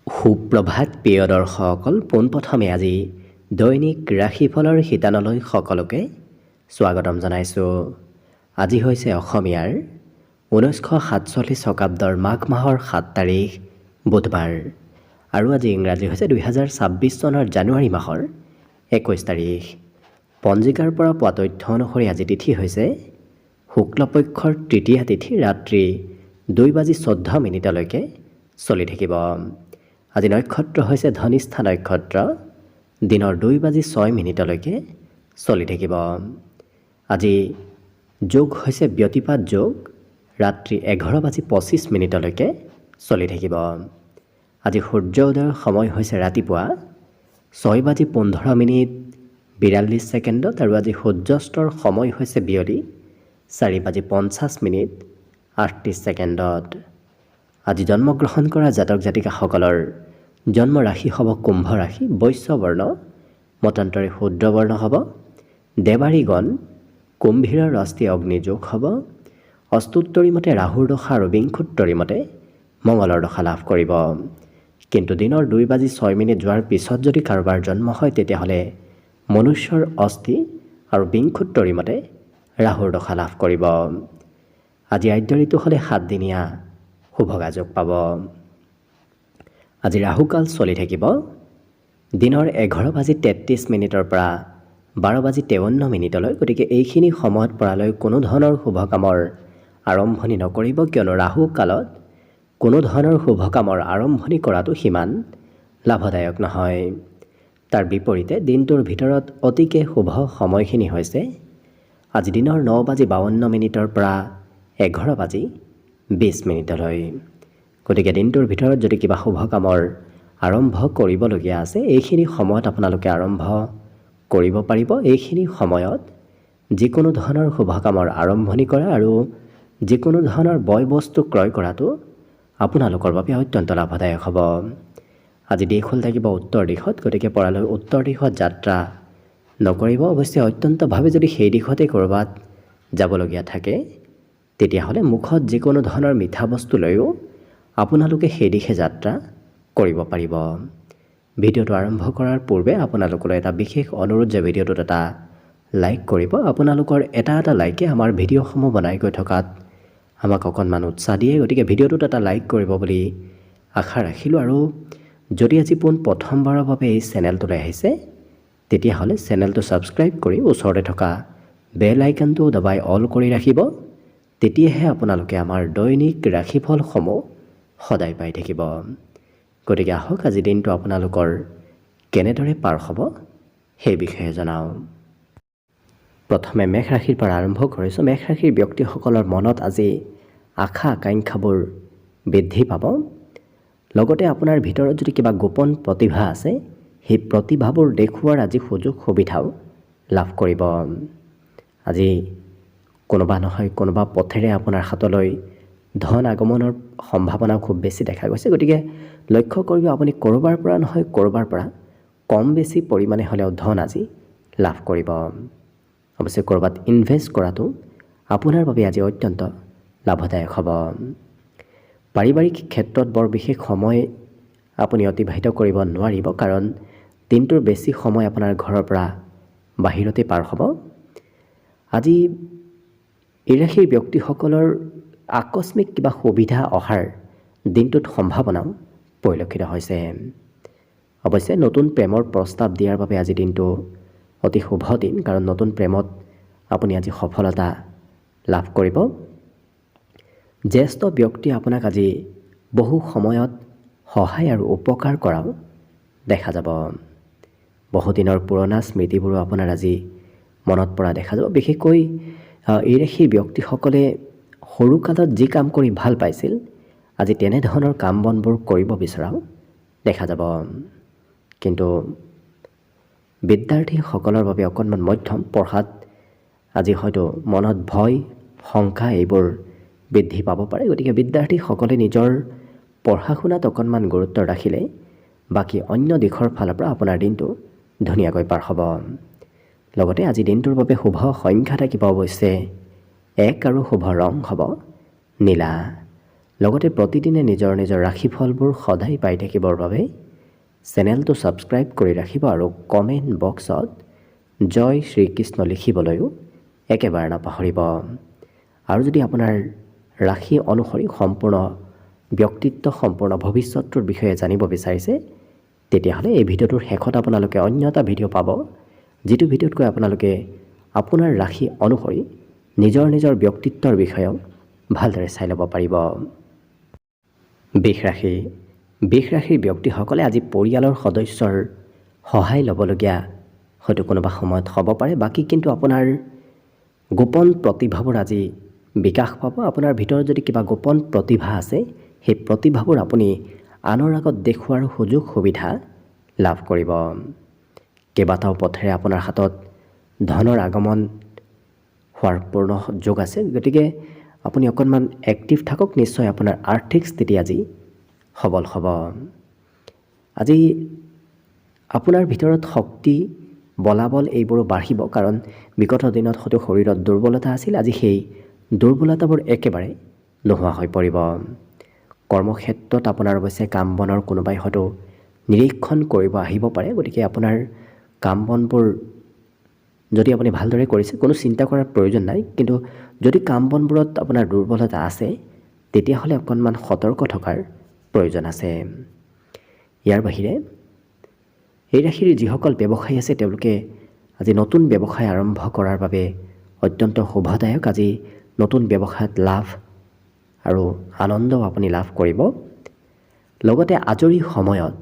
সুপ্ৰভাত প্ৰিয় দৰ্শকসকল, পোনপ্ৰথমে আজি দৈনিক ৰাশিফলৰ শিতানলৈ সকলোকে স্বাগতম জনাইছোঁ। আজি হৈছে অসমীয়াৰ 1947 শকাব্দৰ মাঘ মাহৰ 7 তাৰিখ বুধবাৰ আৰু আজি ইংৰাজী হৈছে 2026 চনৰ জানুৱাৰী মাহৰ 21 তাৰিখ। পঞ্জিকাৰ পৰা পোৱা তথ্য অনুসৰি আজি তিথি হৈছে শুক্লপক্ষৰ তৃতীয়া তিথি, ৰাত্ৰি 2:14 চলি থাকিব। আজি নক্ষত্ৰ হৈছে ধনিষ্ঠা নক্ষত্ৰ, দিনৰ 2:06 চলি থাকিব। আজি যোগ হৈছে ব্যতিপাত যোগ, ৰাত্ৰি 11:25 চলি থাকিব। আজি সূৰ্য উদয়ৰ সময় হৈছে ৰাতিপুৱা 6:15 আৰু আজি সূৰ্যাস্তৰ সময় হৈছে বিয়লি 4:50 আজি জন্মগ্ৰহণ কৰা জাতক জাতিকাসকলৰ জন্ম ৰাশি হ'ব কুম্ভ ৰাশি, বৈশ্য বৰ্ণ, মতান্তৰে শূদ্ৰ বৰ্ণ হ'ব। দেৱাৰীগণ কুম্ভীৰৰ ৰাষ্ট্ৰীয় অগ্নিযোগ হ'ব। অস্তুত্তৰী মতে ৰাহুৰ দশা আৰু বিংশোত্তৰী মতে মঙলৰ দশা লাভ কৰিব। কিন্তু দিনৰ 2:06 যোৱাৰ পিছত যদি কাৰোবাৰ জন্ম হয় তেতিয়াহ'লে মনুষ্যৰ অস্থি আৰু বিংশোত্তৰী মতে ৰাহুৰ দশা লাভ কৰিব। আজি আদ্য ঋতু হ'লে 7 দিনীয়া শুভগা যোগ পাব। আজি ৰাহুকাল চলি থাকিব দিনৰ 11:33 পৰা 12:53। গতিকে এইখিনি সময়ত পৰালৈ কোনো ধৰণৰ শুভ কামৰ আৰম্ভণি নকৰিব, কিয়নো ৰাহু কালত কোনো ধৰণৰ শুভ কামৰ আৰম্ভণি কৰাটো সিমান লাভদায়ক নহয়। তাৰ বিপৰীতে দিনটোৰ ভিতৰত অতিকে শুভ সময়খিনি হৈছে আজি দিনৰ 9:52 পৰা 11:20। গতিকে দিনটোৰ ভিতৰত যদি কিবা শুভ কামৰ আৰম্ভ কৰিবলগীয়া আছে এইখিনি সময়ত আপোনালোকে আৰম্ভ কৰিব পাৰিব। এইখিনি সময়ত যিকোনো ধৰণৰ শুভ কামৰ আৰম্ভণি কৰা আৰু যিকোনো ধৰণৰ বয় বস্তু ক্ৰয় কৰাটো আপোনালোকৰ বাবে অত্যন্ত লাভদায়ক হ'ব। আজি দিশ হ'ল থাকিব উত্তৰ দিশত, গতিকে পৰালৈ উত্তৰ দিশত যাত্ৰা নকৰিব। অৱশ্যে অত্যন্তভাৱে যদি সেই দিশতে ক'ৰবাত যাবলগীয়া থাকে তেতিয়াহ'লে মুখত যিকোনো ধৰণৰ মিঠা বস্তু লৈও আপোনালোকে সেই দিশে যাত্ৰা কৰিব পাৰিব। ভিডিঅ'টো আৰম্ভ কৰাৰ পূৰ্বে আপোনালোকলৈ এটা বিশেষ অনুৰোধ যে ভিডিঅ'টোত এটা লাইক কৰিব। আপোনালোকৰ এটা লাইকে আমাৰ ভিডিঅ'সমূহ বনাই গৈ থকাত আমাক অকণমান উৎসাহ দিয়ে। গতিকে ভিডিঅ'টোত এটা লাইক কৰিব বুলি আশা ৰাখিলোঁ। আৰু যদি আজি প্ৰথমবাৰৰ বাবে এই চেনেলটোলৈ আহিছে তেতিয়াহ'লে চেনেলটো ছাবস্ক্ৰাইব কৰি ওচৰতে থকা বেল আইকনটো দবাই অল কৰি ৰাখিব। তেতিয়াহে আপোনালোকে আমাৰ দৈনিক ৰাশিফলসমূহ সদায় পাই থাকিব। গতিকে আহক আজি দিনটো আপোনালোকৰ কেনেদৰে পাৰ হ'ব সেই বিষয়ে জনাওঁ। প্ৰথমে মেষ ৰাশিৰ পৰা আৰম্ভ কৰিছোঁ। মেষ ৰাশিৰ ব্যক্তিসকলৰ মনত আজি আশা আকাংক্ষাবোৰ বৃদ্ধি পাব। লগতে আপোনাৰ ভিতৰত যদি কিবা গোপন প্ৰতিভা আছে সেই প্ৰতিভাবোৰ দেখুওৱাৰ আজি সুযোগ সুবিধাও লাভ কৰিব। আজি কোনোবা নহয় কোনোবা পথেৰে আপোনাৰ হাতলৈ ধন আগমনৰ সম্ভাৱনা খুব বেছি দেখা গৈছে। গতিকে লক্ষ্য কৰিব আপুনি ক'ৰবাৰ পৰা নহয় ক'ৰবাৰ পৰা কম বেছি পৰিমাণে হ'লেও ধন আজি লাভ কৰিব। অৱশ্যে ক'ৰবাত ইনভেষ্ট কৰাটো আপোনাৰ বাবে আজি অত্যন্ত লাভদায়ক হ'ব। পাৰিবাৰিক ক্ষেত্ৰত বৰ বিশেষ সময় আপুনি অতিবাহিত কৰিব নোৱাৰিব, কাৰণ দিনটোৰ বেছি সময় আপোনাৰ ঘৰৰ পৰা বাহিৰতে পাৰ হ'ব। আজি এই ৰাশিৰ ব্যক্তিসকলৰ আকস্মিক কিবা সুবিধা অহাৰ দিনটোত সম্ভাৱনাও পৰিলক্ষিত হৈছে। অৱশ্যে নতুন প্ৰেমৰ প্ৰস্তাৱ দিয়াৰ বাবে আজি দিনটো অতি শুভ দিন, কাৰণ নতুন প্ৰেমত আপুনি আজি সফলতা লাভ কৰিব। জ্যেষ্ঠ ব্যক্তিয়ে আপোনাক আজি বহু সময়ত সহায় আৰু উপকাৰ কৰাও দেখা যাব। বহুদিনৰ পুৰণা স্মৃতিবোৰো আপোনাৰ আজি মনত পৰা দেখা যাব। বিশেষকৈ এই ৰাশিৰ ব্যক্তিসকলে সৰুকালত যি কাম কৰি ভাল পাইছিল আজি তেনেধৰণৰ কাম বনবোৰ কৰিব বিচৰাও দেখা যাব। কিন্তু বিদ্যাৰ্থীসকলৰ বাবে অকণমান মধ্যম, পঢ়াত আজি হয়তো মনত ভয় শংকা এইবোৰ বৃদ্ধি পাব পাৰে। গতিকে বিদ্যাৰ্থীসকলে নিজৰ পঢ়া শুনাত অকণমান গুৰুত্ব ৰাখিলে বাকী অন্য দিশৰ ফালৰ পৰা আপোনাৰ দিনটো ধুনীয়াকৈ পাৰ হ'ব। লগতে আজি দিনটোৰ বাবে শুভ সংখ্যা থাকিব অৱশ্যে 1 আৰু শুভ ৰং হ'ব নীলা। লগতে প্ৰতিদিনে নিজৰ নিজৰ ৰাশিফলবোৰ সদায় পাই থাকিবৰ বাবে চেনেলটো ছাবস্ক্ৰাইব কৰি ৰাখিব আৰু কমেণ্ট বক্সত জয় শ্ৰীকৃষ্ণ লিখিবলৈও একেবাৰে নাপাহৰিব। আৰু যদি আপোনাৰ ৰাশি অনুসৰি সম্পূৰ্ণ ব্যক্তিত্ব সম্পূৰ্ণ ভৱিষ্যতটোৰ বিষয়ে জানিব বিচাৰিছে তেতিয়াহ'লে এই ভিডিঅ'টোৰ শেষত আপোনালোকে অন্য এটা ভিডিঅ' পাব, যিটো ভিডিঅ'তকৈ আপোনালোকে আপোনাৰ ৰাশি অনুসৰি নিজৰ নিজৰ ব্যক্তিত্বৰ বিষয়েও ভালদৰে চাই ল'ব পাৰিব। বৃষ ৰাশিৰ ব্যক্তিসকলে আজি পৰিয়ালৰ সদস্যৰ সহায় ল'বলগীয়া হয়তো কোনোবা সময়ত হ'ব পাৰে। বাকী কিন্তু আপোনাৰ গোপন প্ৰতিভাবোৰ আজি বিকাশ পাব। আপোনাৰ ভিতৰত যদি কিবা গোপন প্ৰতিভা আছে সেই প্ৰতিভাবোৰ আপুনি আনৰ আগত দেখুওৱাৰ সুযোগ সুবিধা লাভ কৰিব। কেইবাটাও পথেৰে আপোনাৰ হাতত ধনৰ আগমন হোৱাৰ পূৰ্ণ যোগ আছে, গতিকে আপুনি অকণমান এক্টিভ থাকক, নিশ্চয় আপোনাৰ আৰ্থিক স্থিতি আজি সবল হ'ব। আজি আপোনাৰ ভিতৰত শক্তি বলাবল এইবোৰো বাঢ়িব, কাৰণ বিগত দিনত হয়তো শৰীৰত দুৰ্বলতা আছিল, আজি সেই দুৰ্বলতাবোৰ একেবাৰে নোহোৱা হৈ পৰিব। কৰ্মক্ষেত্ৰত আপোনাৰ অৱশ্যে কাম বনৰ কোনোবাই হয়তো নিৰীক্ষণ কৰিব আহিব পাৰে, গতিকে আপোনাৰ কাম বনবোৰ যদি আপুনি ভালদৰে কৰিছে কোনো চিন্তা কৰাৰ প্ৰয়োজন নাই। কিন্তু যদি কাম বনবোৰত আপোনাৰ দুৰ্বলতা আছে তেতিয়াহ'লে অকণমান সতৰ্ক থকাৰ প্ৰয়োজন আছে। ইয়াৰ বাহিৰে এই ৰাশিৰ যিসকল ব্যৱসায়ী আছে তেওঁলোকে আজি নতুন ব্যৱসায় আৰম্ভ কৰাৰ বাবে অত্যন্ত শুভদায়ক। আজি নতুন ব্যৱসায়ত লাভ আৰু আনন্দও আপুনি লাভ কৰিব। লগতে আজৰি সময়ত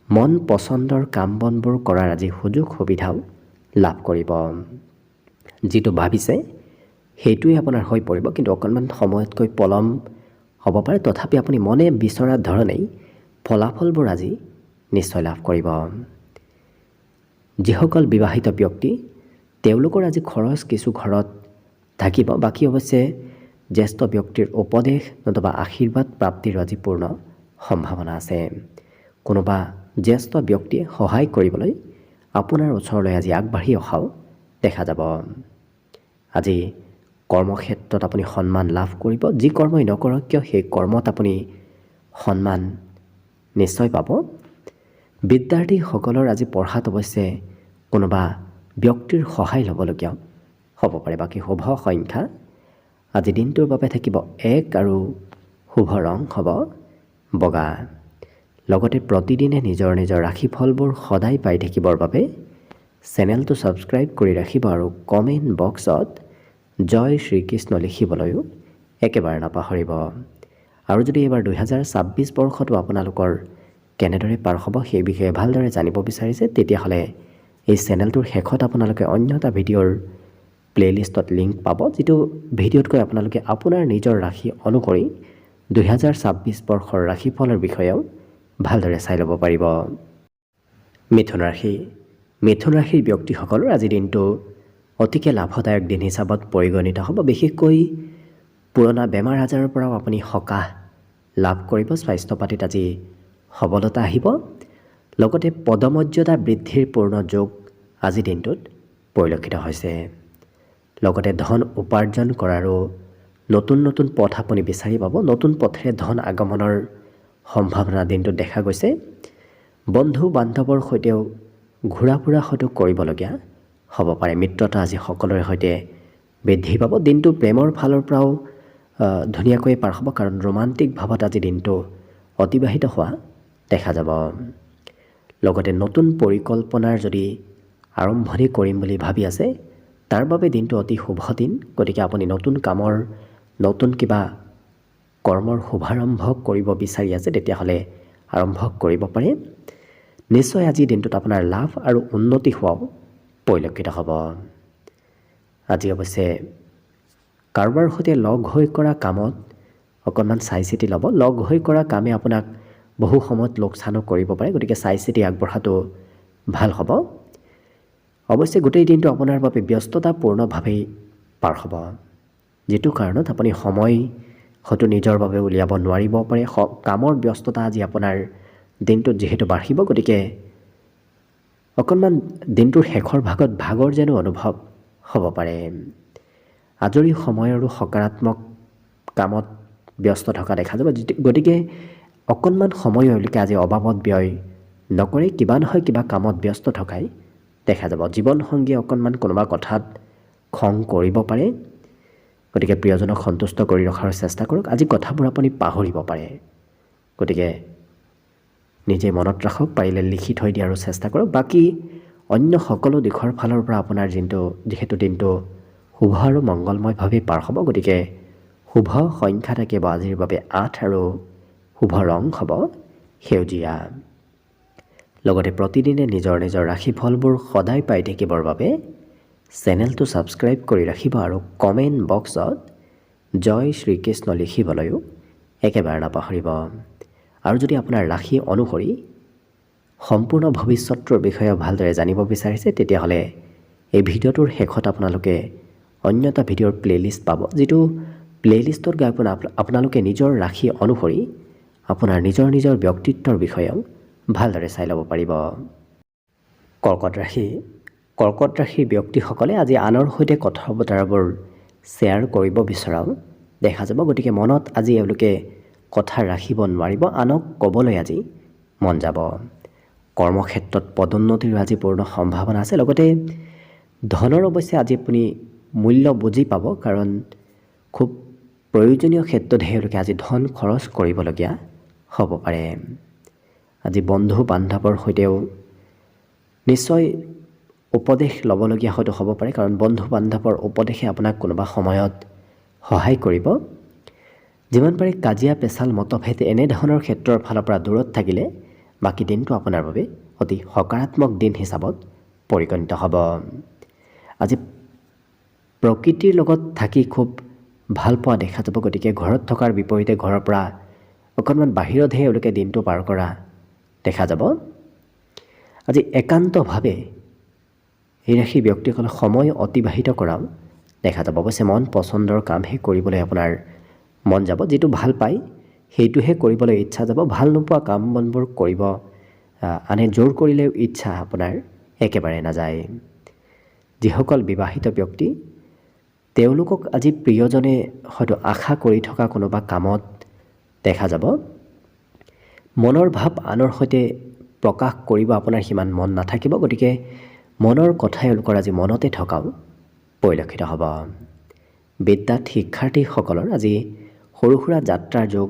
মন পচন্দৰ কাম বনবোৰ কৰাৰ আজি সুযোগ সুবিধাও লাভ কৰিব। যিটো ভাবিছে সেইটোৱে আপোনাৰ হৈ পৰিব, কিন্তু অকণমান সময়তকৈ পলম হ'ব পাৰে। তথাপি আপুনি মনে বিচৰা ধৰণেই ফলাফলবোৰ আজি নিশ্চয় লাভ কৰিব। যিসকল বিবাহিত ব্যক্তি তেওঁলোকৰ আজি খৰচ কিছু ঘৰত থাকিব। বাকী অৱশ্যে জ্যেষ্ঠ ব্যক্তিৰ উপদেশ নতুবা আশীৰ্বাদ প্ৰাপ্তিৰ আজি পূৰ্ণ সম্ভাৱনা আছে। কোনোবা জ্যেষ্ঠ ব্যক্তিয়ে সহায় কৰিবলৈ আপোনাৰ ওচৰলৈ আজি আগবাঢ়ি অহাও দেখা যাব। আজি কৰ্মক্ষেত্ৰত আপুনি সন্মান লাভ কৰিব। যি কৰ্মই নকৰক কিয় সেই কৰ্মত আপুনি সন্মান নিশ্চয় পাব। বিদ্যাৰ্থীসকলৰ আজি পঢ়াত অৱশ্যে কোনোবা ব্যক্তিৰ সহায় ল'বলগীয়া হ'ব পাৰে। বাকী শুভ সংখ্যা আজি দিনটোৰ বাবে থাকিব 1 আৰু শুভ ৰং হ'ব বগা। লগতে প্ৰতিদিনে নিজৰ নিজৰ ৰাশিফলবোৰ সদায় পাই থাকিবৰ বাবে চেনেলটো ছাবস্ক্ৰাইব কৰি ৰাখিব আৰু কমেণ্ট বক্সত জয় শ্ৰীকৃষ্ণ লিখিবলৈও একেবাৰে নাপাহৰিব। আৰু যদি এইবাৰ 2026 বৰ্ষটো আপোনালোকৰ কেনেদৰে পাৰ হ'ব সেই বিষয়ে ভালদৰে জানিব বিচাৰিছে তেতিয়াহ'লে এই চেনেলটোৰ শেষত আপোনালোকে অন্য এটা ভিডিঅ'ৰ প্লে'লিষ্টত লিংক পাব, যিটো ভিডিঅ'তকৈ আপোনালোকে আপোনাৰ নিজৰ ৰাশি অনুসৰি 2026 বৰ্ষৰ ৰাশিফলৰ বিষয়েও ভালদৰে চাই ল'ব পাৰিব। মিথুন ৰাশিৰ ব্যক্তিসকলৰ আজি দিনটো অতিকে লাভদায়ক দিন হিচাপত পৰিগণিত হ'ব। বিশেষকৈ পুৰণা বেমাৰ আজাৰৰ পৰাও আপুনি সকাহ লাভ কৰিব। স্বাস্থ্য পাতিত আজি সবলতা আহিব। লগতে পদমৰ্যাদা বৃদ্ধিৰ পূৰ্ণ যোগ আজি দিনটোত পৰিলক্ষিত হৈছে। লগতে ধন উপাৰ্জন কৰাৰো নতুন নতুন পথ আপুনি বিচাৰি পাব। নতুন পথেৰে ধন আগমনৰ সম্ভাৱনা দিনটোত দেখা গৈছে। বন্ধু বান্ধৱৰ সৈতেও ঘূৰা ফুৰা হয়তো কৰিবলগীয়া হ'ব পাৰে। মিত্ৰতা আজি সকলোৰে সৈতে বৃদ্ধি পাব। দিনটো প্ৰেমৰ ফালৰ পৰাও ধুনীয়াকৈ পাৰ হ'ব, কাৰণ ৰোমান্টিক ভাৱত আজি দিনটো অতিবাহিত হোৱা দেখা যাব। লগতে নতুন পৰিকল্পনাৰ যদি আৰম্ভণি কৰিম বুলি ভাবি আছে তাৰ বাবে দিনটো অতি শুভ দিন। গতিকে আপুনি নতুন কামৰ নতুন কিবা কৰ্মৰ শুভাৰম্ভ কৰিব বিচাৰি আছে তেতিয়াহ'লে আৰম্ভ কৰিব পাৰে। নিশ্চয় আজি দিনটোত আপোনাৰ লাভ আৰু উন্নতি হোৱাও পৰিলক্ষিত হ'ব। আজি অৱশ্যে কাৰোবাৰ সৈতে লগ হৈ কৰা কামত অকণমান চাই চিতি ল'ব। লগ হৈ কৰা কামে আপোনাক বহু সময়ত লোকচানো কৰিব পাৰে, গতিকে চাই চিতি আগবঢ়াটো ভাল হ'ব। অৱশ্যে গোটেই দিনটো আপোনাৰ বাবে ব্যস্ততাপূৰ্ণভাৱেই পাৰ হ'ব, যিটো কাৰণত আপুনি সময় হয়তো নিজৰ বাবে উলিয়াব নোৱাৰিব পাৰে। কামৰ ব্যস্ততা আজি আপোনাৰ দিনটোত যিহেতু বাঢ়িব, গতিকে অকণমান দিনটোৰ শেষৰ ভাগত ভাগৰ যেনো অনুভৱ হ'ব পাৰে। আজৰি সময় আৰু সকাৰাত্মক কামত ব্যস্ত থকা দেখা যাব। গতিকে অকণমান সময় এওঁলোকে আজি অবাবত ব্যয় নকৰি কিবা নহয় কিবা কামত ব্যস্ত থকাই দেখা যাব। জীৱনসংগীয়ে অকণমান কোনোবা কথাত খং কৰিব পাৰে, গতিকে প্ৰিয়জনক সন্তুষ্ট কৰি ৰখাৰ চেষ্টা কৰক। আজি কথাবোৰ আপুনি পাহৰিব পাৰে, গতিকে নিজে মনত ৰাখক, পাৰিলে লিখি থৈ দিয়াৰো চেষ্টা কৰক। বাকী অন্য সকলো দিশৰ ফালৰ পৰা আপোনাৰ যিহেতু দিনটো শুভ আৰু মংগলময়ভাৱে পাৰ হ'ব, গতিকে শুভ সংখ্যা থাকিব আজিৰ বাবে 8 আৰু শুভ ৰং হ'ব সেউজীয়া। লগতে প্ৰতিদিনে নিজৰ নিজৰ ৰাশিফলবোৰ সদায় পাই থাকিবৰ বাবে চেনেলটো ছাবস্ক্ৰাইব কৰি ৰাখিব আৰু কমেণ্ট বক্সত জয় শ্ৰীকৃষ্ণ লিখিবলৈও একেবাৰে নাপাহৰিব। আৰু যদি আপোনাৰ ৰাশি অনুসৰি সম্পূৰ্ণ ভৱিষ্যতৰ বিষয়ে ভালদৰে জানিব বিচাৰিছে, তেতিয়াহ'লে এই ভিডিঅ'টোৰ শেষত আপোনালোকে অন্য এটা ভিডিঅ'ৰ প্লে'লিষ্ট পাব, যিটো প্লে'লিষ্টত গৈ আপোনালোকে নিজৰ ৰাশি অনুসৰি আপোনাৰ নিজৰ ব্যক্তিত্বৰ বিষয়েও ভালদৰে চাই ল'ব পাৰিব। কৰ্কট ৰাশিৰ ব্যক্তিসকলে আজি আনৰ সৈতে কথা বতৰাবোৰ শ্বেয়াৰ কৰিব বিচৰাও দেখা যাব। গতিকে মনত আজি এওঁলোকে কথা ৰাখিব নোৱাৰিব, আনক ক'বলৈ আজি মন যাব। কৰ্মক্ষেত্ৰত পদোন্নতিৰ আজি পূৰ্ণ সম্ভাৱনা আছে। লগতে ধনৰ অৱশ্যে আজি আপুনি মূল্য বুজি পাব, কাৰণ খুব প্ৰয়োজনীয় ক্ষেত্ৰতহে এওঁলোকে আজি ধন খৰচ কৰিবলগীয়া হ'ব পাৰে। আজি বন্ধু বান্ধৱৰ সৈতেও নিশ্চয় উপদেশ ল'বলগীয়া হয়তো হ'ব পাৰে, কাৰণ বন্ধু বান্ধৱৰ উপদেশে আপোনাক কোনোবা সময়ত সহায় কৰিব। যিমান পাৰে কাজিয়া পেচাল মতভেদ এনেধৰণৰ ক্ষেত্ৰৰ ফালৰ পৰা দূৰত থাকিলে বাকী দিনটো আপোনাৰ বাবে অতি সকাৰাত্মক দিন হিচাপত পৰিগণিত হ'ব। আজি প্ৰকৃতিৰ লগত থাকি খুব ভাল পোৱা দেখা যাব। গতিকে ঘৰত থকাৰ বিপৰীতে ঘৰৰ পৰা অকণমান বাহিৰতহে এওঁলোকে দিনটো পাৰ কৰা দেখা যাব। আজি একান্তভাৱে এই ৰাশিৰ ব্যক্তিসকলে সময় অতিবাহিত কৰাও দেখা যাব। অৱশ্যে মন পচন্দৰ কামহে কৰিবলৈ আপোনাৰ মন যাব, যিটো ভাল পায় সেইটোহে কৰিবলৈ ইচ্ছা যাব। ভাল নোপোৱা কাম বনবোৰ কৰিব আনে জোৰ কৰিলেও ইচ্ছা আপোনাৰ একেবাৰে নাযায়। যিসকল বিবাহিত ব্যক্তি, তেওঁলোকক আজি প্ৰিয়জনে হয়তো আশা কৰি থকা কোনোবা কামত দেখা যাব। মনৰ ভাৱ আনৰ সৈতে প্ৰকাশ কৰিব আপোনাৰ সিমান মন নাথাকিব, গতিকে মনৰ কথা এওঁলোকৰ আজি মনতে থকাও পৰিলক্ষিত হ'ব। বিদ্যাত শিক্ষাৰ্থীসকলৰ আজি সৰু সুৰা যাত্ৰাৰ যোগ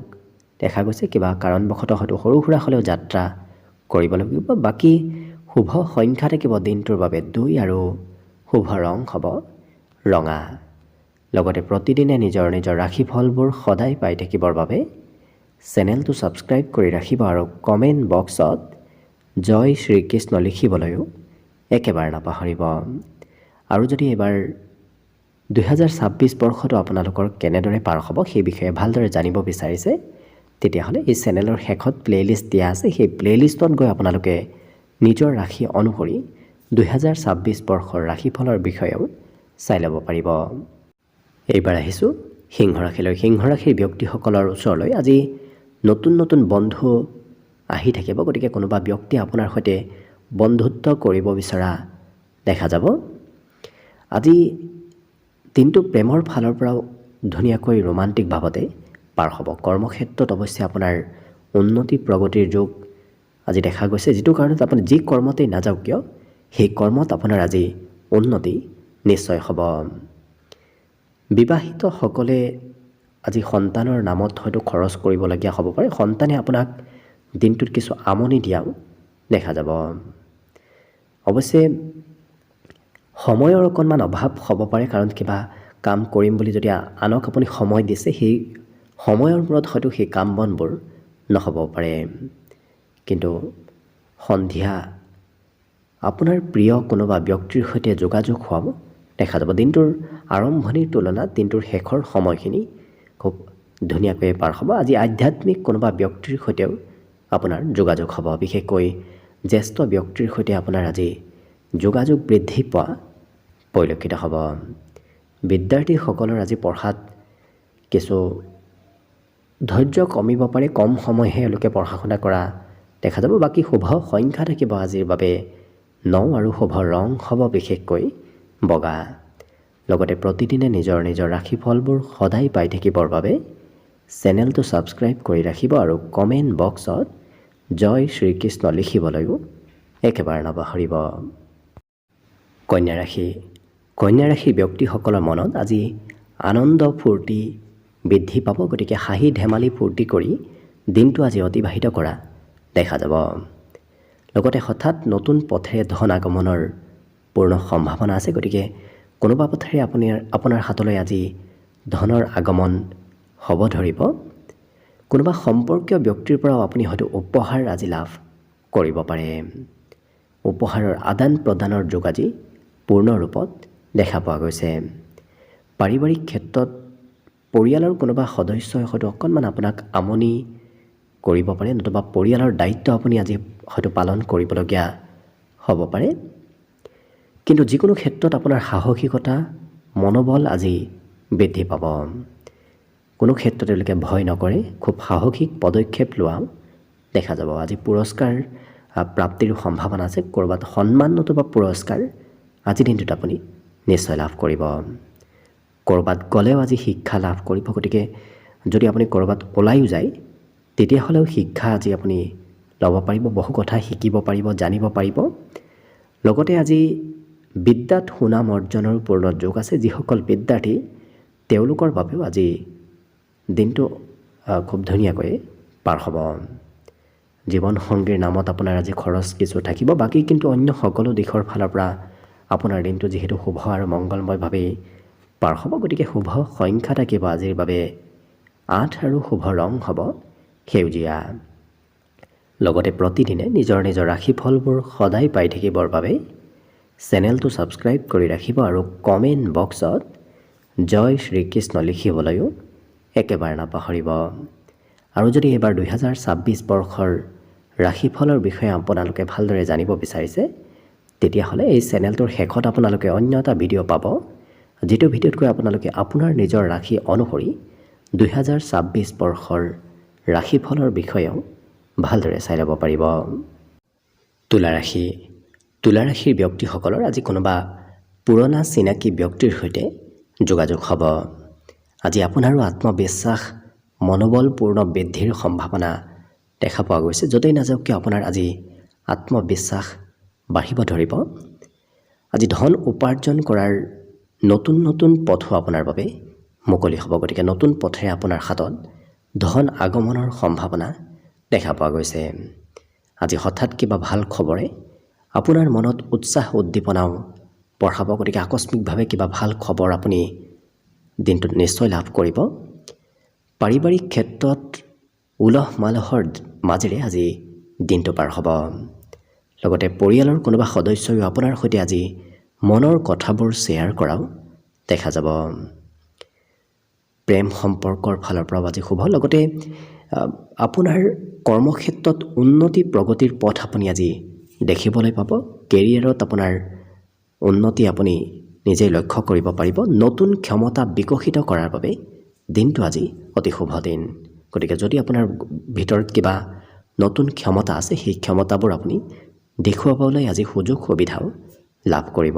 দেখা গৈছে। কিবা কাৰণবশতঃ হয়তো সৰু সুৰা হ'লেও যাত্ৰা কৰিব লাগিব। বাকী শুভ সংখ্যা থাকিব দিনটোৰ বাবে 2 আৰু শুভ ৰং হ'ব ৰঙা। লগতে প্ৰতিদিনে নিজৰ ৰাশিফলবোৰ সদায় পাই থাকিবৰ বাবে চেনেলটো ছাবস্ক্ৰাইব কৰি ৰাখিব আৰু কমেণ্ট বক্সত জয় শ্ৰীকৃষ্ণ লিখিবলৈও একেবাৰে নাপাহৰিব। আৰু যদি এইবাৰ 2026 বৰ্ষটো আপোনালোকৰ কেনেদৰে পাৰ হ'ব সেই বিষয়ে ভালদৰে জানিব বিচাৰিছে, তেতিয়াহ'লে এই চেনেলৰ শেষত প্লে'লিষ্ট দিয়া আছে। সেই প্লে'লিষ্টত গৈ আপোনালোকে নিজৰ ৰাশি অনুসৰি 2026 বৰ্ষৰ ৰাশিফলৰ বিষয়েও চাই ল'ব পাৰিব। এইবাৰ আহিছোঁ সিংহ ৰাশিলৈ। সিংহ ৰাশিৰ ব্যক্তিসকলৰ ওচৰলৈ আজি নতুন বন্ধু আহি থাকিব। গতিকে কোনোবা ব্যক্তিয়ে আপোনাৰ সৈতে বন্ধুত্ব কৰিব বিচৰা দেখা যাব। আজি দিনটো প্ৰেমৰ ফালৰ পৰাও ধুনীয়াকৈ ৰোমান্টিক ভাৱতে পাৰ হ'ব। কৰ্মক্ষেত্ৰত অৱশ্যে আপোনাৰ উন্নতি প্ৰগতিৰ যোগ আজি দেখা গৈছে, যিটো কাৰণত আপুনি যি কৰ্মতেই নাযাওক কিয় সেই কৰ্মত আপোনাৰ আজি উন্নতি নিশ্চয় হ'ব। বিবাহিতসকলে আজি সন্তানৰ নামত হয়তো খৰচ কৰিবলগীয়া হ'ব পাৰে। সন্তানে আপোনাক দিনটোত কিছু আমনি দিয়াও দেখা যাব। অৱশ্যে সময়ৰ অকণমান অভাৱ হ'ব পাৰে, কাৰণ কিবা কাম কৰিম বুলি যদি আনক আপুনি সময় দিছে, সেই সময়ৰ মূৰত হয়তো সেই কাম বনবোৰ নহ'ব পাৰে। কিন্তু সন্ধিয়া আপোনাৰ প্ৰিয় কোনোবা ব্যক্তিৰ সৈতে যোগাযোগ হোৱাও দেখা যাব। দিনটোৰ আৰম্ভণিৰ তুলনাত দিনটোৰ শেষৰ সময়খিনি খুব ধুনীয়াকৈ পাৰ হ'ব। আজি আধ্যাত্মিক কোনোবা ব্যক্তিৰ সৈতেও আপোনাৰ যোগাযোগ হ'ব। বিশেষকৈ জ্যেষ্ঠ ব্যক্তিৰ সৈতে আপোনাৰ আজি যোগাযোগ বৃদ্ধি পোৱা পৰিলক্ষিত হ'ব। বিদ্যাৰ্থীসকলৰ আজি পঢ়াত কিছু ধৈৰ্য কমিব পাৰে, কম সময়হে এওঁলোকে পঢ়া শুনা কৰা দেখা যাব। বাকী শুভ সংখ্যা থাকিব আজিৰ বাবে 9 আৰু শুভ ৰং হ'ব বিশেষকৈ বগা। লগতে প্ৰতিদিনে নিজৰ ৰাশিফলবোৰ সদায় পাই থাকিবৰ বাবে চেনেলটো ছাবস্ক্ৰাইব কৰি ৰাখিব আৰু কমেণ্ট বক্সত জয় শ্ৰীকৃষ্ণ লিখিবলৈও একেবাৰে নাপাহৰিব। কন্যা ৰাশিৰ ব্যক্তিসকলৰ মনত আজি আনন্দ ফূৰ্তি বৃদ্ধি পাব। গতিকে হাঁহি ধেমালি ফূৰ্তি কৰি দিনটো আজি অতিবাহিত কৰা দেখা যাব। লগতে হঠাৎ নতুন পথেৰে ধন আগমনৰ পূৰ্ণ সম্ভাৱনা আছে। গতিকে কোনোবা পথেৰে আপোনাৰ হাতলৈ আজি ধনৰ আগমন হ'ব ধৰিব। কোনোবা সম্পৰ্কীয় ব্যক্তিৰ পৰাও আপুনি হয়তো উপহাৰ আজি লাভ কৰিব পাৰে। উপহাৰৰ আদান প্ৰদানৰ যোগ আজি পূৰ্ণ ৰূপত দেখা পোৱা গৈছে। পাৰিবাৰিক ক্ষেত্ৰত পৰিয়ালৰ কোনোবা সদস্যই হয়তো অকণমান আপোনাক আমনি কৰিব পাৰে, নতুবা পৰিয়ালৰ দায়িত্ব আপুনি আজি হয়তো পালন কৰিবলগীয়া হ'ব পাৰে। কিন্তু যিকোনো ক্ষেত্ৰত আপোনাৰ সাহসিকতা মনোবল আজি বৃদ্ধি পাব। কোনো ক্ষেত্ৰত তেওঁলোকে ভয় নকৰে, খুব সাহসিক পদক্ষেপ লোৱা দেখা যাব। আজি পুৰস্কাৰ প্ৰাপ্তিৰ সম্ভাৱনা আছে। ক'ৰবাত সন্মান নতুবা পুৰস্কাৰ আজিৰ দিনটোত আপুনি নিশ্চয় লাভ কৰিব। ক'ৰবাত গ'লেও আজি শিক্ষা লাভ কৰিব। গতিকে যদি আপুনি ক'ৰবাত ওলাইও যায় তেতিয়াহ'লেও শিক্ষা আজি আপুনি ল'ব পাৰিব, বহু কথা শিকিব পাৰিব, জানিব পাৰিব। লগতে আজি বিদ্যাত সুনাম অৰ্জনৰ পূৰ্ণ যোগ আছে। যিসকল বিদ্যাৰ্থী তেওঁলোকৰ বাবেও আজি দিনটো খুব ধুনীয়াকৈ পাৰ হ'ব। জীৱনসংগীৰ নামত আপোনাৰ আজি খৰচ কিছু থাকিব, বাকী কিন্তু অন্য সকলো দিশৰ ফালৰ পৰা আপোনাৰ দিনটো যিহেতু শুভ আৰু মংগলময়ভাৱেই পাৰ হ'ব। গতিকে শুভ সংখ্যা থাকিব আজিৰ বাবে 8 আৰু শুভ ৰং হ'ব সেউজীয়া। লগতে প্ৰতিদিনে নিজৰ ৰাশিফলবোৰ সদায় পাই থাকিবৰ বাবে চেনেলটো ছাবস্ক্ৰাইব কৰি ৰাখিব আৰু কমেণ্ট বক্সত জয় শ্ৰীকৃষ্ণ লিখিবলৈও একেবাৰে নাপাহৰিব। আৰু যদি এইবাৰ 2026 বৰ্ষৰ ৰাশিফলৰ বিষয়ে আপোনালোকে ভালদৰে জানিব বিচাৰিছে তেতিয়াহ'লে এই চেনেলটোৰ শেষত আপোনালোকে অন্য এটা ভিডিঅ' পাব, যিটো ভিডিঅ'তকৈ আপোনালোকে আপোনাৰ নিজৰ ৰাশি অনুসৰি 2026 বৰ্ষৰ ৰাশিফলৰ বিষয়েও ভালদৰে চাই ল'ব পাৰিব। তুলা ৰাশিৰ ব্যক্তিসকলৰ আজি কোনোবা পুৰণা চিনাকি ব্যক্তিৰ সৈতে যোগাযোগ হ'ব। আজি আপোনাৰো আত্মবিশ্বাস মনোবলপূৰ্ণ বৃদ্ধিৰ সম্ভাৱনা দেখা পোৱা গৈছে। য'তেই নাযাওক কিয় আপোনাৰ আজি আত্মবিশ্বাস বাঢ়িব ধৰিব। আজি ধন উপাৰ্জন কৰাৰ নতুন পথো আপোনাৰ বাবে মুকলি হ'ব। গতিকে নতুন পথেৰে আপোনাৰ হাতত ধন আগমনৰ সম্ভাৱনা দেখা পোৱা গৈছে। আজি হঠাৎ কিবা ভাল খবৰে আপোনাৰ মনত উৎসাহ উদ্দীপনাও বঢ়াব। গতিকে আকস্মিকভাৱে কিবা ভাল খবৰ আপুনি দিনটোত নিশ্চয় লাভ কৰিব। পাৰিবাৰিক ক্ষেত্ৰত উলহ মালহৰ মাজেৰে আজি দিনটো পাৰ হ'ব। লগতে পৰিয়ালৰ কোনোবা সদস্যই আপোনাৰ সৈতে আজি মনৰ কথাবোৰ শ্বেয়াৰ কৰাও দেখা যাব। প্ৰেম সম্পৰ্কৰ ফালৰ পৰাও আজি শুভ। লগতে আপোনাৰ কৰ্মক্ষেত্ৰত উন্নতি প্ৰগতিৰ পথ আপুনি আজি দেখিবলৈ পাব। কেৰিয়াৰত আপোনাৰ উন্নতি আপুনি নিজেই লক্ষ্য কৰিব পাৰিব। নতুন ক্ষমতা বিকশিত কৰাৰ বাবে দিনটো আজি অতি শুভ দিন। গতিকে যদি আপোনাৰ ভিতৰত কিবা নতুন ক্ষমতা আছে সেই ক্ষমতাবোৰ আপুনি দেখুৱাবলৈ আজি সুযোগ সুবিধাও লাভ কৰিব।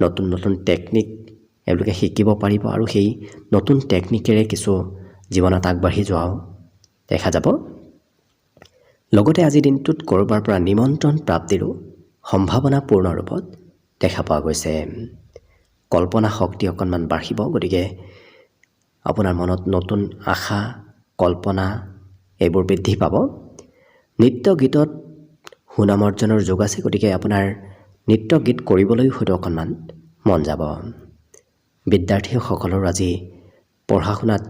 নতুন টেকনিক এওঁলোকে শিকিব পাৰিব আৰু সেই নতুন টেকনিকেৰে কিছু জীৱনত আগবাঢ়ি যোৱাও দেখা যাব। লগতে আজিৰ দিনটোত ক'ৰবাৰ পৰা নিমন্ত্ৰণ প্ৰাপ্তিৰো সম্ভাৱনা পূৰ্ণ ৰূপত দেখা পোৱা গৈছে। কল্পনা শক্তি অকণমান বাঢ়িব। গতিকে আপোনাৰ মনত নতুন আশা কল্পনা এইবোৰ বৃদ্ধি পাব। নৃত্য গীতত সুনাম অৰ্জনৰ যোগ আছে। গতিকে আপোনাৰ নৃত্য গীত কৰিবলৈ হয়তো অকণমান মন যাব। বিদ্যাৰ্থীসকলৰ আজি পঢ়া শুনাত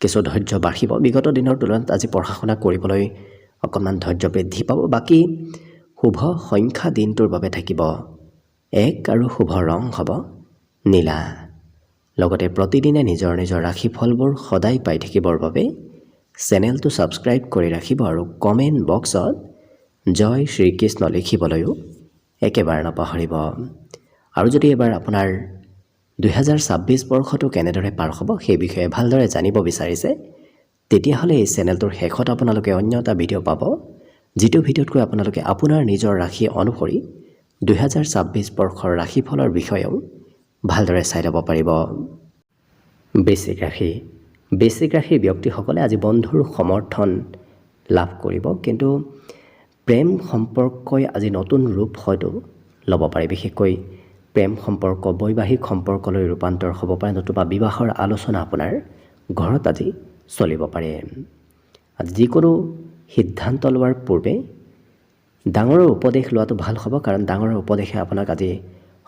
কিছু ধৈৰ্য বাঢ়িব। বিগত দিনৰ তুলনাত আজি পঢ়া শুনা কৰিবলৈ অকণমান ধৈৰ্য বৃদ্ধি পাব। বাকী শুভ সংখ্যা দিনটোৰ বাবে থাকিব 1 আৰু শুভ ৰং হ'ব নীলা। লগতে প্ৰতিদিনে নিজৰ ৰাশিফলবোৰ সদায় পাই থাকিবৰ বাবে চেনেলটো ছাবস্ক্ৰাইব কৰি ৰাখিব আৰু কমেণ্ট বক্সত জয় শ্ৰীকৃষ্ণ লিখিবলৈও একেবাৰে নাপাহৰিব। আৰু যদি এবাৰ আপোনাৰ 2026 বৰ্ষটো কেনেদৰে পাৰ হ'ব সেই বিষয়ে ভালদৰে জানিব বিচাৰিছে তেতিয়াহ'লে এই চেনেলটোৰ শেষত আপোনালোকে অন্য এটা ভিডিঅ' পাব, যিটো ভিডিঅ'তকৈ আপোনালোকে আপোনাৰ নিজৰ ৰাশি অনুসৰি 2026 বৰ্ষৰ ৰাশিফলৰ বিষয়েও ভালদৰে চাই ল'ব পাৰিব। বৃশ্চিক বৃশ্চিক ৰাশিৰ ব্যক্তিসকলে আজি বন্ধুৰ সমৰ্থন লাভ কৰিব, কিন্তু প্ৰেম সম্পৰ্কই আজি নতুন ৰূপ হয়তো ল'ব পাৰে। বিশেষকৈ প্ৰেম সম্পৰ্ক বৈবাহিক সম্পৰ্কলৈ ৰূপান্তৰ হ'ব পাৰে, নতুবা বিবাহৰ আলোচনা আপোনাৰ ঘৰত আজি চলিব পাৰে। আজি যিকোনো সিদ্ধান্ত লোৱাৰ পূৰ্বে ডাঙৰৰ উপদেশ লোৱাটো ভাল হ'ব, কাৰণ ডাঙৰৰ উপদেশে আপোনাক আজি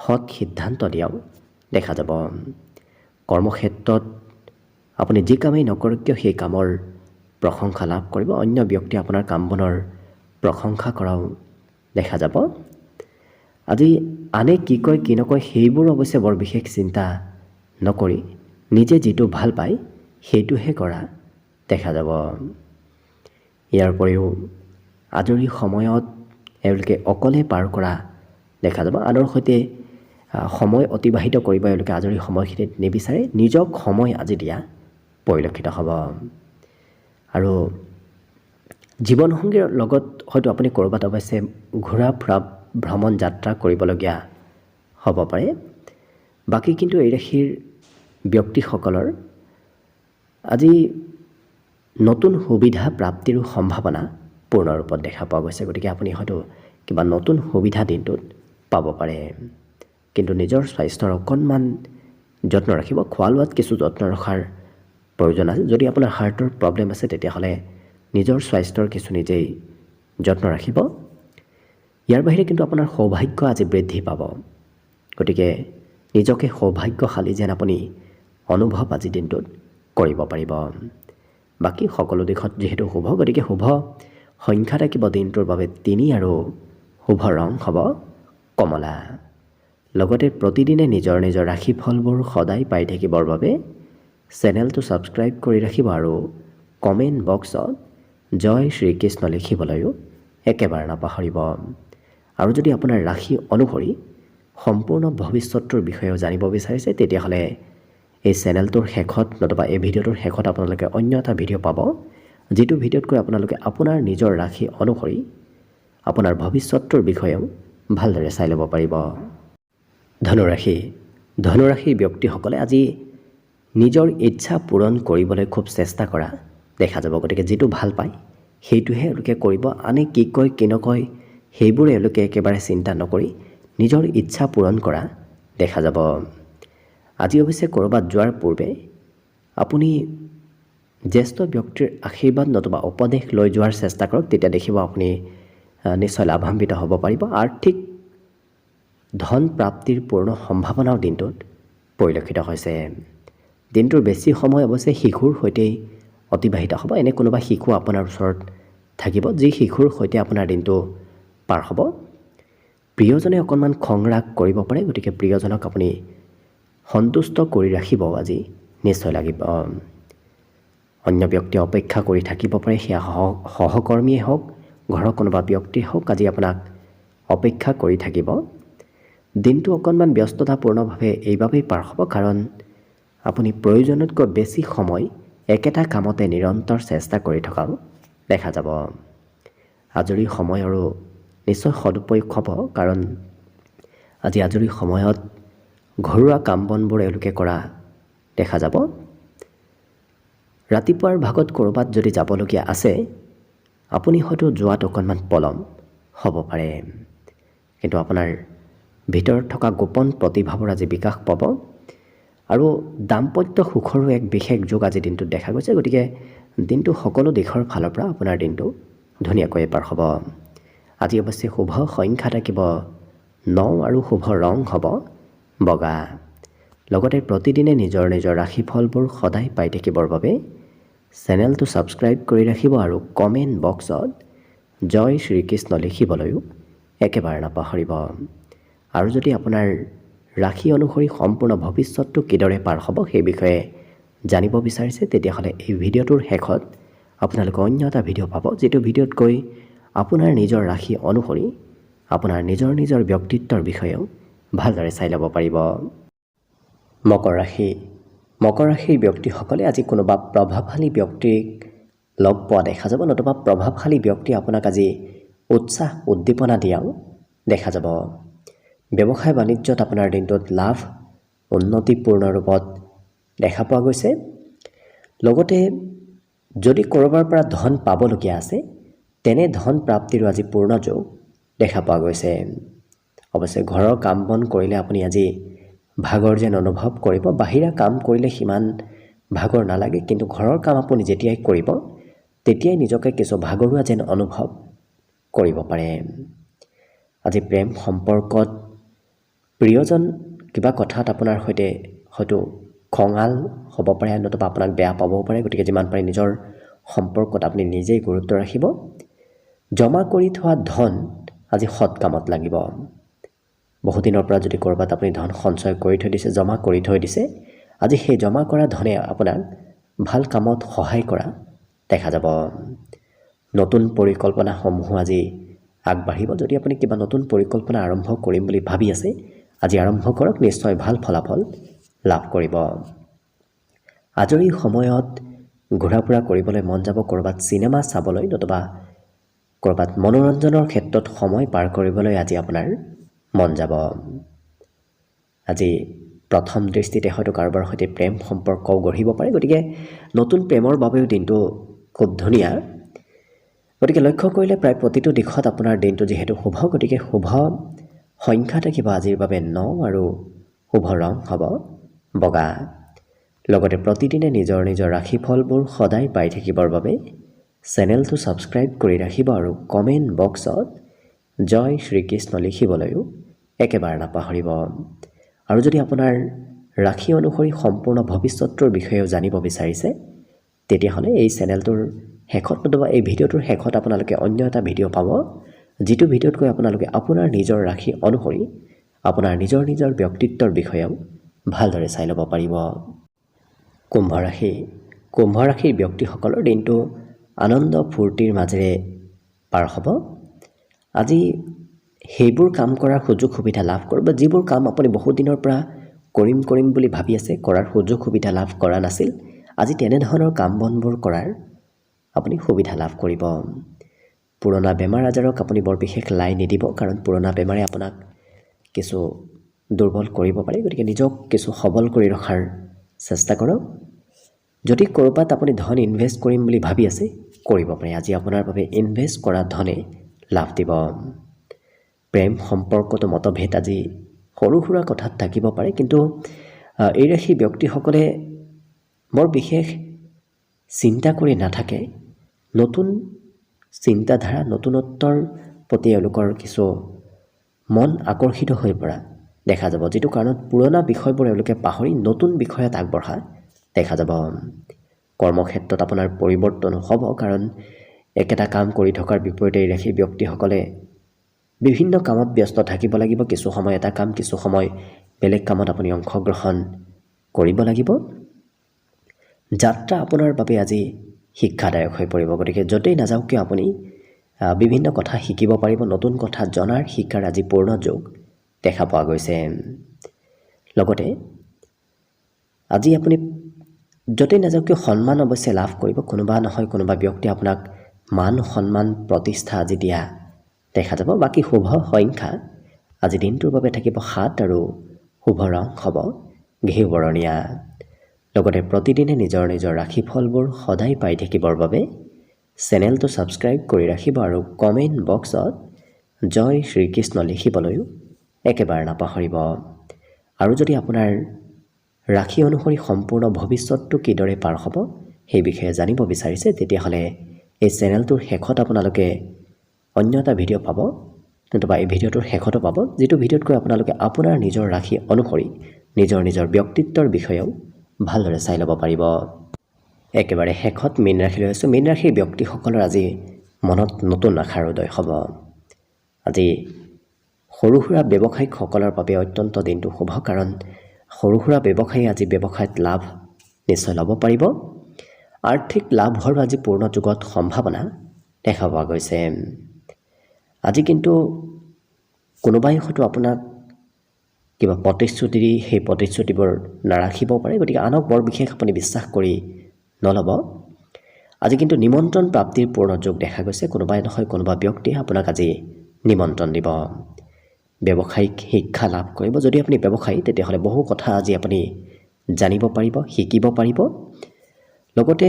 সৎ সিদ্ধান্ত দিয়াও দেখা যাব। কৰ্মক্ষেত্ৰত আপুনি যি কামেই নকৰক কিয় সেই কামৰ প্ৰশংসা লাভ কৰিব। অন্য ব্যক্তিয়ে আপোনাৰ কাম বনৰ প্ৰশংসা কৰাও দেখা যাব। আজি আনে কি কয় কি নকয় সেইবোৰ অৱশ্যে বৰ বিশেষ চিন্তা নকৰি নিজে যিটো ভাল পায় সেইটোহে কৰা দেখা যাব। ইয়াৰ উপৰিও আজৰি সময়ত এওঁলোকে অকলে পাৰ কৰা দেখা যাব। আনৰ সৈতে সময় অতিবাহিত কৰিব এওঁলোকে আজৰি সময়খিনিত নিবিচাৰে, নিজক সময় আজি দিয়া পৰিলক্ষিত হ'ব। আৰু জীৱনসংগীৰ লগত হয়তো আপুনি ক'ৰবাত অৱশ্যে ঘূৰা ফুৰা ভ্ৰমণ যাত্ৰা কৰিবলগীয়া হ'ব পাৰে। বাকী কিন্তু এই ৰাশিৰ ব্যক্তিসকলৰ আজি নতুন সুবিধা প্ৰাপ্তিৰো সম্ভাৱনা পূৰ্ণ ৰূপত দেখা পোৱা গৈছে। গতিকে আপুনি হয়তো কিবা নতুন সুবিধা দিনটোত পাব পাৰে। কিন্তু নিজৰ স্বাস্থ্যৰ অকণমান যত্ন ৰাখিব। খোৱা লোৱাত কিছু যত্ন ৰখাৰ প্ৰয়োজন আছে। যদি আপোনাৰ হাৰ্টৰ প্ৰব্লেম আছে তেতিয়াহ'লে নিজৰ স্বাস্থ্যৰ কিছু নিজেই যত্ন ৰাখিব। ইয়াৰ বাহিৰে কিন্তু আপোনাৰ সৌভাগ্য আজি বৃদ্ধি পাব। গতিকে নিজকে সৌভাগ্যশালী যেন আপুনি অনুভৱ আজি দিনটোত কৰিব পাৰিব। বাকী সকলো দিশত যিহেতু শুভ, গতিকে শুভ সংখ্যা থাকিব দিনটোৰ বাবে 3 আৰু শুভ ৰং হ'ব কমলা। লগতে প্ৰতিদিনে নিজৰ নিজৰ ৰাশিফলবোৰ সদায় পাই থাকিবৰ বাবে চেনেলটো ছাবস্ক্ৰাইব কৰি ৰাখিব আৰু কমেণ্ট বক্সত জয় শ্ৰীকৃষ্ণ লিখিবলৈও একেবাৰে নাপাহৰিব। আৰু যদি আপোনাৰ ৰাশি অনুসৰি সম্পূৰ্ণ ভৱিষ্যতৰ বিষয়েও জানিব বিচাৰিছে তেতিয়াহ'লে এই চেনেলটোৰ শেষত নতুবা এই ভিডিঅ'টোৰ শেষত আপোনালোকে অন্য এটা ভিডিঅ' পাব, যিটো ভিডিঅ'তকৈ আপোনালোকে আপোনাৰ নিজৰ ৰাশি অনুসৰি আপোনাৰ ভৱিষ্যতৰ বিষয়েও ভালদৰে চাই ল'ব পাৰিব। ধনুৰাশিৰ ব্যক্তিসকলে আজি নিজৰ ইচ্ছা পূৰণ কৰিবলৈ খুব চেষ্টা কৰা দেখা যাব। গতিকে যিটো ভাল পায় সেইটোহে এওঁলোকে কৰিব। আনে কি কয় কি নকয় সেইবোৰ এওঁলোকে একেবাৰে চিন্তা নকৰি নিজৰ ইচ্ছা পূৰণ কৰা দেখা যাব। আজি অৱশ্যে ক'ৰবাত যোৱাৰ পূৰ্বে আপুনি জ্যেষ্ঠ ব্যক্তিৰ আশীৰ্বাদ নতুবা উপদেশ লৈ যোৱাৰ চেষ্টা কৰক, তেতিয়া দেখিব আপুনি নিশ্চয় লাভান্বিত হ'ব পাৰিব। আৰ্থিক ধন প্ৰাপ্তিৰ পূৰ্ণ সম্ভাৱনাও দিনটোত পৰিলক্ষিত হৈছে। দিনটোৰ বেছি সময় অৱশ্যে শিশুৰ সৈতেই অতিবাহিত হ'ব। এনে কোনোবা শিশু আপোনাৰ ওচৰত থাকিব যি শিশুৰ সৈতে আপোনাৰ দিনটো পাৰ হ'ব। প্ৰিয়জনে অকণমান খং ৰাগ কৰিব পাৰে, গতিকে প্ৰিয়জনক আপুনি সন্তুষ্ট কৰি ৰাখিব আজি নিশ্চয় লাগিব। অন্য ব্যক্তি অপেক্ষা কৰি থাকিব পাৰে, সেয়া সহকৰ্মীয়ে হওক ঘৰৰ কোনোবা ব্যক্তিয়ে হওক আজি আপোনাক অপেক্ষা কৰি থাকিব। দিনটো অকণমান ব্যস্ততাপূৰ্ণভাৱে এইবাবেই পাৰ হ'ব কাৰণ আপুনি প্ৰয়োজনতকৈ বেছি সময় একেটা কামতে নিৰন্তৰ চেষ্টা কৰি থকাও দেখা যাব। আজৰি সময় আৰু নিশ্চয় সদুপয়োগ হ'ব, কাৰণ আজি আজৰি সময়ত ঘৰুৱা কাম বনবোৰ এওঁলোকে কৰা দেখা যাব। ৰাতিপুৱাৰ ভাগত ক'ৰবাত যদি যাবলগীয়া আছে আপুনি হয়তো যোৱাত অকণমান পলম হ'ব পাৰে, কিন্তু আপোনাৰ ভিতৰত থকা গোপন প্ৰতিভাবোৰ আজি বিকাশ পাব। আৰু দাম্পত্য সুখৰো এক বিশেষ যোগ আজি দিনটোত দেখা গৈছে। গতিকে দিনটো সকলো দিশৰ ফালৰ পৰা আপোনাৰ দিনটো ধুনীয়াকৈ পাৰ হ'ব। আজি অৱশ্যে শুভ সংখ্যা থাকিব 9 আৰু শুভ ৰং হ'ব বগা। লগতে প্ৰতিদিনে নিজৰ নিজৰ ৰাশিফলবোৰ সদায় পাই থাকিবৰ বাবে চেনেলটো ছাবস্ক্ৰাইব কৰি ৰাখিব আৰু কমেণ্ট বক্সত জয় শ্ৰীকৃষ্ণ লিখিবলৈও একেবাৰে নাপাহৰিব। আৰু যদি আপোনাৰ ৰাশি অনুসৰি সম্পূৰ্ণ ভৱিষ্যতটো কিদৰে পাৰ হ'ব সেই বিষয়ে জানিব বিচাৰিছে তেতিয়াহ'লে এই ভিডিঅ'টোৰ শেষত আপোনালোকে অন্য এটা ভিডিঅ' পাব, যিটো ভিডিঅ'তকৈ আপোনাৰ নিজৰ ৰাশি অনুসৰি আপোনাৰ নিজৰ নিজৰ ব্যক্তিত্বৰ বিষয়েও ভালদৰে চাই ল'ব পাৰিব। মকৰ ৰাশিৰ ব্যক্তিসকলে আজি কোনোবা প্ৰভাৱশালী ব্যক্তিক লগ পোৱা দেখা যাব, নতুবা প্ৰভাৱশালী ব্যক্তিয়ে আপোনাক আজি উৎসাহ উদ্দীপনা দিয়াও দেখা যাব। ব্যৱসায় বাণিজ্যত আপোনাৰ দিনটোত লাভ উন্নতিপূৰ্ণ ৰূপত দেখা পোৱা গৈছে। লগতে যদি ক'ৰবাৰ পৰা ধন পাবলগীয়া আছে তেনে ধন প্ৰাপ্তিৰো আজি পূৰ্ণ যোগ দেখা পোৱা গৈছে। অৱশ্যে ঘৰৰ কাম বন কৰিলে আপুনি আজি ভাগৰ যেন অনুভৱ কৰিব। বাহিৰা কাম কৰিলে সিমান ভাগৰ নালাগে, কিন্তু ঘৰৰ কাম আপুনি যেতিয়াই কৰিব তেতিয়াই নিজকে কিছু ভাগৰুৱা যেন অনুভৱ কৰিব পাৰে। আজি প্ৰেম সম্পৰ্কত প্ৰিয়জন কিবা কথাত আপোনাৰ সৈতে হয়তো খঙাল হ'ব পাৰে, নতুবা আপোনাক বেয়া পাবও পাৰে। গতিকে যিমান পাৰে নিজৰ সম্পৰ্কত আপুনি নিজেই গুৰুত্ব ৰাখিব। জমা কৰি থোৱা ধন আজি সৎ কামত লাগিব। বহুদিনৰ পৰা যদি ক'ৰবাত আপুনি ধন সঞ্চয় কৰি থৈ দিছে, জমা কৰি থৈ দিছে, আজি সেই জমা কৰা ধনে আপোনাক ভাল কামত সহায় কৰা দেখা যাব। নতুন পৰিকল্পনাসমূহ আজি আগবাঢ়িব। যদি আপুনি কিবা নতুন পৰিকল্পনা আৰম্ভ কৰিম বুলি ভাবি আছে, আজি আৰম্ভ কৰক, নিশ্চয় ভাল ফলাফল লাভ কৰিব। আজৰি সময়ত ঘূৰা ফুৰা কৰিবলৈ মন যাব, ক'ৰবাত চিনেমা চাবলৈ নতুবা ক'ৰবাত মনোৰঞ্জনৰ ক্ষেত্ৰত সময় পাৰ কৰিবলৈ আজি আপোনাৰ মন যাব। আজি প্ৰথম দৃষ্টিতে হয়তো কাৰোবাৰ সৈতে প্ৰেম সম্পৰ্কও গঢ়িব পাৰে। গতিকে নতুন প্ৰেমৰ বাবেও দিনটো খুব ধুনীয়া। গতিকে লক্ষ্য কৰিলে প্ৰায় প্ৰতিটো দিশত আপোনাৰ দিনটো যিহেতু শুভ, গতিকে শুভ সংখ্যা থাকিব আজিৰ বাবে 9 আৰু শুভ ৰং হ'ব বগা। লগতে প্ৰতিদিনে নিজৰ নিজৰ ৰাশিফলবোৰ সদায় পাই থাকিবৰ বাবে চেনেলটো ছাবস্ক্ৰাইব কৰি ৰাখিব আৰু কমেণ্ট বক্সত জয় শ্ৰীকৃষ্ণ লিখিবলৈও একেবাৰে নাপাহৰিব। আৰু যদি আপোনাৰ ৰাশি অনুসৰি সম্পূৰ্ণ ভৱিষ্যতৰ বিষয়েও জানিব বিচাৰিছে, তেতিয়াহ'লে এই চেনেলটোৰ শেষত নতুবা এই ভিডিঅ'টোৰ শেষত আপোনালোকে অন্য এটা ভিডিঅ' পাব, যিটো ভিডিঅ'তকৈ আপোনালোকে আপোনাৰ নিজৰ ৰাশি অনুসৰি আপোনাৰ নিজৰ নিজৰ ব্যক্তিত্বৰ বিষয়েও ভালদৰে চাই ল'ব পাৰিব। কুম্ভ ৰাশি। কুম্ভ ৰাশিৰ ব্যক্তিসকলৰ দিনটো আনন্দ ফূৰ্তিৰ মাজেৰে পাৰ হ'ব। আজি সেইবোৰ কাম কৰাৰ সুযোগ সুবিধা লাভ কৰিব, যিবোৰ কাম আপুনি বহুত দিনৰ পৰা কৰিম বুলি ভাবি আছে, কৰাৰ সুযোগ সুবিধা লাভ কৰা নাছিল। আজি তেনেধৰণৰ কাম বনবোৰ কৰাৰ আপুনি সুবিধা লাভ কৰিব। পুৰণা বেমাৰ আজাৰক আপুনি বৰ বিশেষ লাই নিদিব, কাৰণ পুৰণা বেমাৰে আপোনাক কিছু দুৰ্বল কৰিব পাৰে। গতিকে নিজক কিছু সবল কৰি ৰখাৰ চেষ্টা কৰক। যদি ক'ৰবাত আপুনি ধন ইনভেষ্ট কৰিম বুলি ভাবি আছে, কৰিব পাৰে। আজি আপোনাৰ বাবে ইনভেষ্ট কৰা ধনে লাভ দিব। প্ৰেম সম্পৰ্কতো মতভেদ আজি সৰু সুৰা কথাত থাকিব পাৰে, কিন্তু এই ৰাশিৰ ব্যক্তিসকলে বৰ বিশেষ চিন্তা কৰি নাথাকে। নতুন চিন্তাধাৰা, নতুনত্বৰ প্ৰতি এওঁলোকৰ কিছু মন আকৰ্ষিত হৈ পৰা দেখা যাব, যিটো কাৰণত পুৰণা বিষয়বোৰ এওঁলোকে পাহৰি নতুন বিষয়ত আগবঢ়া দেখা যাব। কৰ্মক্ষেত্ৰত আপোনাৰ পৰিৱৰ্তন হ'ব, কাৰণ একেটা কাম কৰি থকাৰ বিপৰীতে এই ৰাশিৰ ব্যক্তিসকলে বিভিন্ন কামত ব্যস্ত থাকিব লাগিব। কিছু সময় এটা কাম, কিছু সময় বেলেগ কামত আপুনি অংশগ্ৰহণ কৰিব লাগিব। যাত্ৰা আপোনাৰ বাবে আজি শিক্ষাদায়ক হৈ পৰিব। গতিকে য'তেই নাযাওক কিয় আপুনি বিভিন্ন কথা শিকিব পাৰিব। নতুন কথা জনাৰ শিকাৰ আজি পূৰ্ণ যোগ দেখা পোৱা গৈছে। লগতে আজি আপুনি য'তেই নাযাওক কিয় সন্মান অৱশ্যে লাভ কৰিব। কোনোবা নহয় কোনোবা ব্যক্তি আপোনাক মান সন্মান প্ৰতিষ্ঠা আজি দিয়া দেখা যাব। বাকী শুভ সংখ্যা আজি দিনটোৰ বাবে থাকিব 7 আৰু শুভ ৰং হ'ব ঘিউ বৰণীয়া। লগতে প্ৰতিদিনে নিজৰ নিজৰ ৰাশিফলবোৰ সদায় পাই থাকিবৰ বাবে চেনেলটো ছাবস্ক্ৰাইব কৰি ৰাখিব আৰু কমেণ্ট বক্সত জয় শ্ৰীকৃষ্ণ লিখিবলৈও একেবাৰে নাপাহৰিব। আৰু যদি আপোনাৰ ৰাশি অনুসৰি সম্পূৰ্ণ ভৱিষ্যতটো কিদৰে পাৰ হ'ব সেই বিষয়ে জানিব বিচাৰিছে, তেতিয়াহ'লে এই চেনেলটোৰ শেষত আপোনালোকে অন্য এটা ভিডিঅ' পাব, নতুবা এই ভিডিঅ'টোৰ শেষতো পাব, যিটো ভিডিঅ'তকৈ আপোনালোকে আপোনাৰ নিজৰ ৰাশি অনুসৰি নিজৰ নিজৰ ব্যক্তিত্বৰ বিষয়েও ভালদৰে চাই ল'ব পাৰিব। একেবাৰে শেষত মীন ৰাশিলৈ আছোঁ। মীন ৰাশিৰ ব্যক্তিসকলৰ আজি মনত নতুন আশাৰ উদয় হ'ব। আজি সৰু সুৰা ব্যৱসায়িকসকলৰ বাবে অত্যন্ত দিনটো শুভ, কাৰণ সৰু সুৰা ব্যৱসায়ী আজি ব্যৱসায়ত লাভ নিশ্চয় ল'ব পাৰিব। আৰ্থিক লাভৰ আজি পূৰ্ণ যুগত সম্ভাৱনা দেখা পোৱা গৈছে। আজি কিন্তু কোনোবাই হয়তো আপোনাক কিবা প্ৰতিশ্ৰুতি দি সেই প্ৰতিশ্ৰুতিবোৰ নাৰাখিব পাৰে। গতিকে আনক বৰ বিশেষ আপুনি বিশ্বাস কৰি নল'ব। আজি কিন্তু নিমন্ত্ৰণ প্ৰাপ্তিৰ পূৰ্ণ যোগ দেখা গৈছে। কোনোবাই নহয় কোনোবা ব্যক্তিয়ে আপোনাক আজি নিমন্ত্ৰণ দিব। ব্যৱসায়িক শিক্ষা লাভ কৰিব। যদি আপুনি ব্যৱসায়ী, তেতিয়াহ'লে বহু কথা আজি আপুনি জানিব পাৰিব, শিকিব পাৰিব। লগতে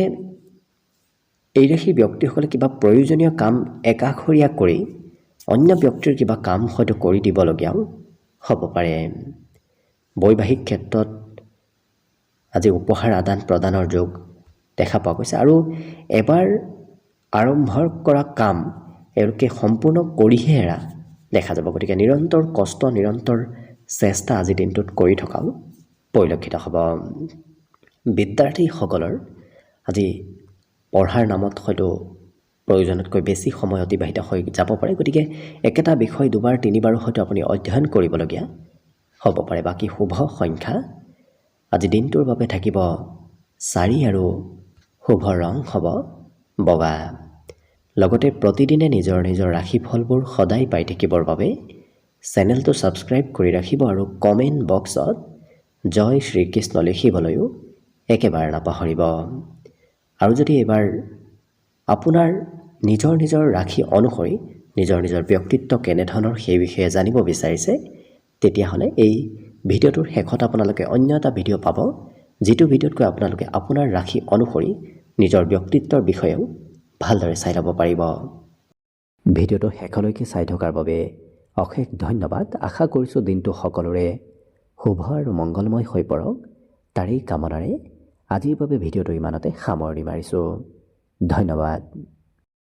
এই ৰাশিৰ ব্যক্তিসকলে কিবা প্ৰয়োজনীয় কাম একাষৰীয়া কৰি অন্য ব্যক্তিৰ কিবা কাম হয়তো কৰি দিবলগীয়াও হ'ব পাৰে। বৈবাহিক ক্ষেত্ৰত আজি উপহাৰ আদান প্ৰদানৰ যোগ দেখা পোৱা গৈছে আৰু এবাৰ আৰম্ভ কৰা কাম এওঁলোকে সম্পূৰ্ণ কৰিহে এৰা দেখা যাব। গতিকে নিৰন্তৰ কষ্ট নিৰন্তৰ চেষ্টা আজিৰ দিনটোত কৰি থকাও পৰিলক্ষিত হ'ব। বিদ্যাৰ্থীসকলৰ আজি পঢ়াৰ নামত হয়তো প্ৰয়োজনতকৈ বেছি সময় অতিবাহিত হৈ যাব পাৰে। গতিকে একেটা বিষয় দুবাৰ তিনিবাৰো হয়তো আপুনি অধ্যয়ন কৰিবলগীয়া হ'ব পাৰে। বাকী শুভ সংখ্যা আজি দিনটোৰ বাবে থাকিব 4 আৰু শুভ ৰং হ'ব বগা। লগতে প্ৰতিদিনে নিজৰ নিজৰ ৰাশিফলবোৰ সদায় পাই থাকিবৰ বাবে চেনেলটো ছাবস্ক্ৰাইব কৰি ৰাখিব আৰু কমেণ্ট বক্সত জয় শ্ৰীকৃষ্ণ লিখিবলৈও একেবাৰে নাপাহৰিব। আৰু যদি এবাৰ আপোনাৰ নিজৰ নিজৰ ৰাশি অনুসৰি নিজৰ নিজৰ ব্যক্তিত্ব কেনেধৰণৰ সেই বিষয়ে জানিব বিচাৰিছে, তেতিয়াহ'লে এই ভিডিঅ'টোৰ শেষত আপোনালোকে অন্য এটা ভিডিঅ' পাব, যিটো ভিডিঅ'তকৈ আপোনালোকে আপোনাৰ ৰাশি অনুসৰি নিজৰ ব্যক্তিত্বৰ বিষয়েও ভালদৰে চাই ল'ব পাৰিব। ভিডিঅ'টো শেষলৈকে চাই থকাৰ বাবে অশেষ ধন্যবাদ। আশা কৰিছোঁ দিনটো সকলোৰে শুভ আৰু মংগলময় হৈ পৰক, তাৰেই কামনাৰে আজিৰ বাবে ভিডিঅ'টো ইমানতে সামৰণি মাৰিছোঁ। ধন্যবাদ।